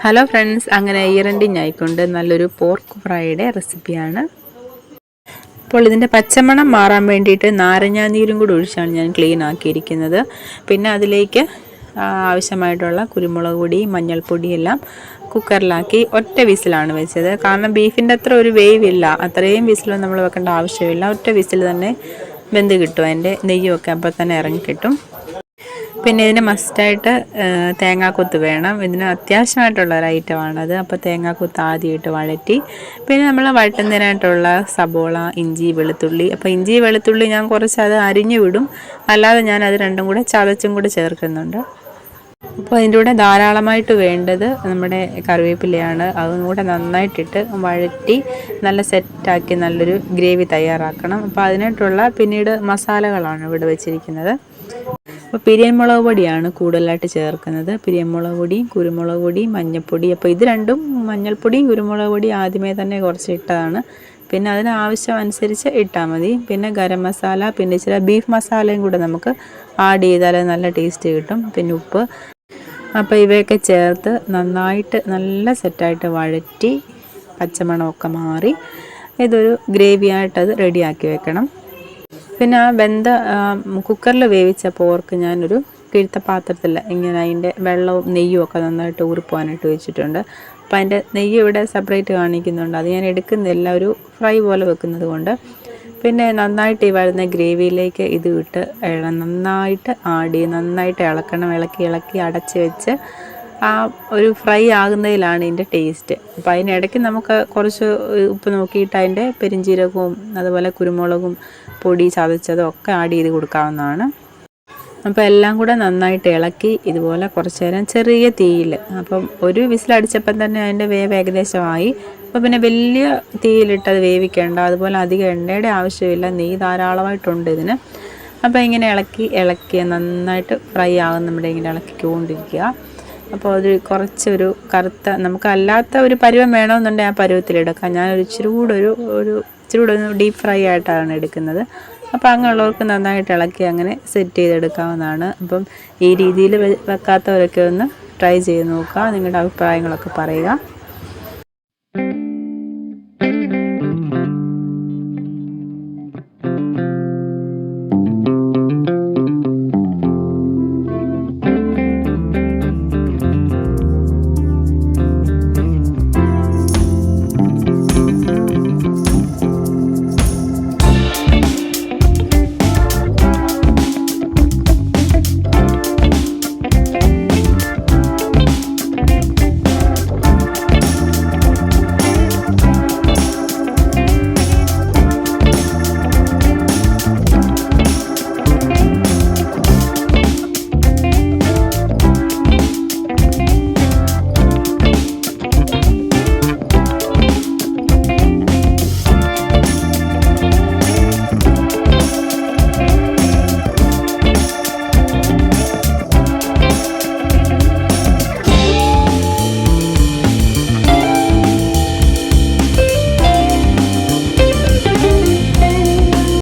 Hello friends, അങ്ങനെ year ending ആയിക്കൊണ്ട് നല്ലൊരു പോർക്ക് ഫ്രൈയുടെ റെസിപ്പിയാണ്. അപ്പോൾ ഇതിൻ്റെ പച്ചമണം മാറാൻ വേണ്ടിയിട്ട് നാരങ്ങാനീരും കൂടി ഒഴിച്ചാണ് ഞാൻ ക്ലീൻ ആക്കിയിരിക്കുന്നത്. പിന്നെ അതിലേക്ക് ആവശ്യമായിട്ടുള്ള കുരുമുളക് പൊടി, മഞ്ഞൾപ്പൊടി എല്ലാം കുക്കറിലാക്കി ഒറ്റ വിസിലാണ് വെച്ചത്. കാരണം ബീഫിൻ്റെ അത്ര ഒരു വേവില്ല, അത്രയും വിസിലൊന്നും നമ്മൾ വെക്കേണ്ട ആവശ്യമില്ല. ഒറ്റ വിസിൽ തന്നെ വെന്ത് കിട്ടും. അതിൻ്റെ നെയ്യൊക്കെ അപ്പോൾ തന്നെ ഇറങ്ങിക്കിട്ടും. പിന്നെ ഇതിന് മസ്റ്റായിട്ട് തേങ്ങാക്കൊത്ത് വേണം. ഇതിന് അത്യാവശ്യമായിട്ടുള്ള ഒരു ഐറ്റമാണത്. അപ്പോൾ തേങ്ങാക്കൊത്ത് ആദ്യമായിട്ട് വഴറ്റി, പിന്നെ നമ്മൾ വഴറ്റുന്നതിനായിട്ടുള്ള സബോള, ഇഞ്ചി, വെളുത്തുള്ളി. അപ്പോൾ ഇഞ്ചി വെളുത്തുള്ളി ഞാൻ കുറച്ച് അത് അരിഞ്ഞു വിടും, അല്ലാതെ ഞാൻ അത് രണ്ടും കൂടെ ചതച്ചും കൂടെ ചേർക്കുന്നുണ്ട്. അപ്പോൾ അതിൻ്റെ കൂടെ ധാരാളമായിട്ട് വേണ്ടത് നമ്മുടെ കറിവേപ്പിലയാണ്. അതും കൂടെ നന്നായിട്ടിട്ട് വഴറ്റി നല്ല സെറ്റാക്കി നല്ലൊരു ഗ്രേവി തയ്യാറാക്കണം. അപ്പോൾ അതിനായിട്ടുള്ള പിന്നീട് മസാലകളാണ് ഇവിടെ വെച്ചിരിക്കുന്നത്. അപ്പോൾ പിരിയൻമുളക് പൊടിയാണ് കൂടുതലായിട്ട് ചേർക്കുന്നത്. പിരിയൻമുളക് പൊടിയും കുരുമുളക് പൊടിയും മഞ്ഞൾപ്പൊടി. അപ്പോൾ ഇത് രണ്ടും, മഞ്ഞൾപ്പൊടിയും കുരുമുളക് പൊടിയും ആദ്യമേ തന്നെ കുറച്ച് ഇട്ടതാണ്. പിന്നെ അതിന് ആവശ്യം അനുസരിച്ച് ഇട്ടാൽ മതി. പിന്നെ ഗരം മസാല, പിന്നെ ഇച്ചിരി ബീഫ് മസാലയും കൂടെ നമുക്ക് ആഡ് ചെയ്താൽ നല്ല ടേസ്റ്റ് കിട്ടും. പിന്നെ ഉപ്പ്. അപ്പോൾ ഇവയൊക്കെ ചേർത്ത് നന്നായിട്ട് നല്ല സെറ്റായിട്ട് വഴറ്റി പച്ചമണമൊക്കെ മാറി ഇതൊരു ഗ്രേവിയായിട്ടത് റെഡിയാക്കി വെക്കണം. പിന്നെ ആ വെന്ത കുക്കറിൽ വേവിച്ച പോർക്ക് ഞാനൊരു കിഴുത്ത പാത്രത്തിൽ ഇങ്ങനെ അതിൻ്റെ വെള്ളവും നെയ്യും ഒക്കെ നന്നായിട്ട് ഊറിപ്പോകാനായിട്ട് വെച്ചിട്ടുണ്ട്. അപ്പോൾ അതിൻ്റെ നെയ്യ് ഇവിടെ സെപ്പറേറ്റ് കാണിക്കുന്നുണ്ട്, അത് ഞാൻ എടുക്കുന്നില്ല, ഒരു ഫ്രൈ പോലെ വെക്കുന്നത് കൊണ്ട്. പിന്നെ നന്നായിട്ട് ഈ വരുന്ന ഗ്രേവിയിലേക്ക് ഇത് ഇട്ട് നന്നായിട്ട് ആടി നന്നായിട്ട് ഇളക്കണം. ഇളക്കി അടച്ച് വെച്ച് ആ ഒരു ഫ്രൈ ആകുന്നതിലാണ് ഇതിൻ്റെ ടേസ്റ്റ്. അപ്പോൾ അതിനിടയ്ക്ക് നമുക്ക് കുറച്ച് ഉപ്പ് നോക്കിയിട്ട് അതിൻ്റെ പെരിഞ്ചീരകവും അതുപോലെ കുരുമുളകും പൊടി ചതച്ചതും ഒക്കെ ആഡ് ചെയ്ത് കൊടുക്കാവുന്നതാണ്. അപ്പോൾ എല്ലാം കൂടെ നന്നായിട്ട് ഇളക്കി ഇതുപോലെ കുറച്ച് നേരം ചെറിയ തീയിൽ, അപ്പം ഒരു വിസിലടിച്ചപ്പം തന്നെ അതിൻ്റെ വേവ് ഏകദേശമായി. അപ്പോൾ പിന്നെ വലിയ തീയിലിട്ടത് വേവിക്കേണ്ട, അതുപോലെ അധികം എണ്ണയുടെ ആവശ്യമില്ല, നെയ്യ് ധാരാളമായിട്ടുണ്ട് ഇതിന്. അപ്പോൾ ഇങ്ങനെ ഇളക്കി നന്നായിട്ട് ഫ്രൈ ആകും, ഇങ്ങനെ ഇളക്കിക്കൊണ്ടിരിക്കുക. അപ്പോൾ അത് കുറച്ചൊരു കറുത്ത, നമുക്കല്ലാത്ത ഒരു പരുവം വേണമെന്നുണ്ടെങ്കിൽ ആ പരുവത്തിലെടുക്കാം. ഞാനൊരു ഇച്ചിരി കൂടെ ഒരു ഡീപ്പ് ഫ്രൈ ആയിട്ടാണ് എടുക്കുന്നത്. അപ്പോൾ അങ്ങനെയുള്ളവർക്ക് നന്നായിട്ട് ഇളക്കി അങ്ങനെ സെറ്റ് ചെയ്തെടുക്കാവുന്നതാണ്. അപ്പം ഈ രീതിയിൽ വെക്കാത്തവരൊക്കെ ഒന്ന് ട്രൈ ചെയ്ത് നോക്കുക. നിങ്ങളുടെ അഭിപ്രായങ്ങളൊക്കെ പറയുക.